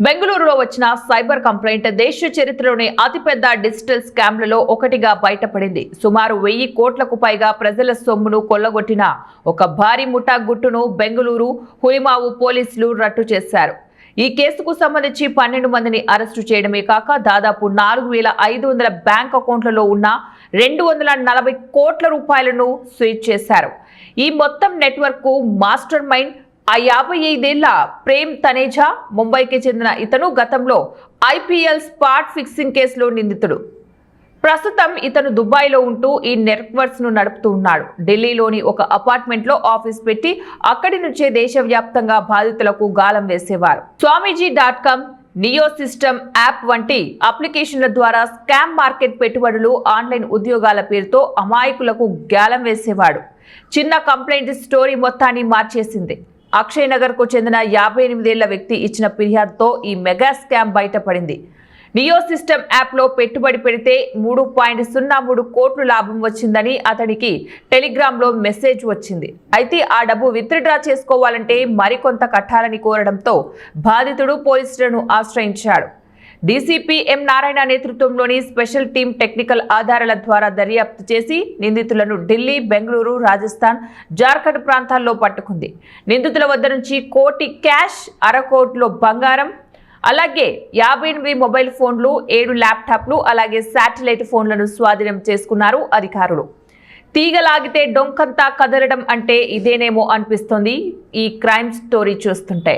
బెంగళూరులో వచ్చిన cyber complaint దేశ చరిత్రలోనే అతిపెద్ద డిజిటల్ స్కామ్లలో ఒకటిగా బయటపడింది. సుమారు 1000 కోట్లకు పైగా ప్రజల సొమ్మును కొల్లగొట్టిన ఒక భారీ ముఠా గుట్టును బెంగళూరు హులిమావు పోలీసులు రట్టు చేశారు. ఈ కేసుకు సంబంధించి 12 మందిని అరెస్టు చేయడమే కాక దాదాపు 4500 బ్యాంక్ అకౌంట్లలో ఉన్న 240 కోట్ల రూపాయలను సీజ్ చేశారు. ఈ మొత్తం నెట్వర్క్ కు మాస్టర్ మైండ్ ఆ 55 ఏళ్ల ప్రేమ్ తనేజా. ముంబైకి చెందిన ఇతను గతంలో IPL స్పాట్ ఫిక్సింగ్ కేసులో నిందితుడు. ప్రస్తుతం ఇతను దుబాయ్లో ఉంటూ ఈ నెట్వర్క్స్ ను నడుపుతూ ఉన్నాడు. ఢిల్లీలోని ఒక అపార్ట్మెంట్ లో ఆఫీస్ పెట్టి అక్కడి నుంచే దేశవ్యాప్తంగా బాధితులకు గాలం వేసేవారు. స్వామీజీ.com, నియో సిస్టమ్ యాప్ వంటి అప్లికేషన్ల ద్వారా స్కామ్ మార్కెట్ పెట్టుబడులు, ఆన్లైన్ ఉద్యోగాల పేరుతో అమాయకులకు గాలం వేసేవాడు. చిన్న కంప్లైంట్ స్టోరీ మొత్తాన్ని మార్చేసింది. అక్షయ్ నగర్ కు చెందిన 58 ఏళ్ల వ్యక్తి ఇచ్చిన ఫిర్యాదుతో ఈ మెగా స్కామ్ బయటపడింది. నియో సిస్టమ్ యాప్ లో పెట్టుబడి పెడితే 3.03 కోట్లు లాభం వచ్చిందని అతడికి టెలిగ్రామ్ లో మెసేజ్ వచ్చింది. అయితే ఆ డబ్బు విత్డ్రా చేసుకోవాలంటే మరికొంత కట్టాలని కోరడంతో బాధితుడు పోలీసులను ఆశ్రయించాడు. డీసీపీ ఎం నారాయణ నేతృత్వంలోని స్పెషల్ టీం టెక్నికల్ ఆధారాల ద్వారా దర్యాప్తు చేసి నిందితులను ఢిల్లీ, బెంగళూరు, రాజస్థాన్, జార్ఖండ్ ప్రాంతాల్లో పట్టుకుంది. నిందితుల వద్ద నుంచి 1 కోటి క్యాష్, 1/2 కోట్లో బంగారం, అలాగే 58 మొబైల్ ఫోన్లు, 7 ల్యాప్టాప్లు, అలాగే శాటిలైట్ ఫోన్లను స్వాధీనం చేసుకున్నారు అధికారులు. తీగలాగితే డొంకంతా కదలడం అంటే ఇదేనేమో అనిపిస్తోంది ఈ క్రైమ్ స్టోరీ చూస్తుంటే.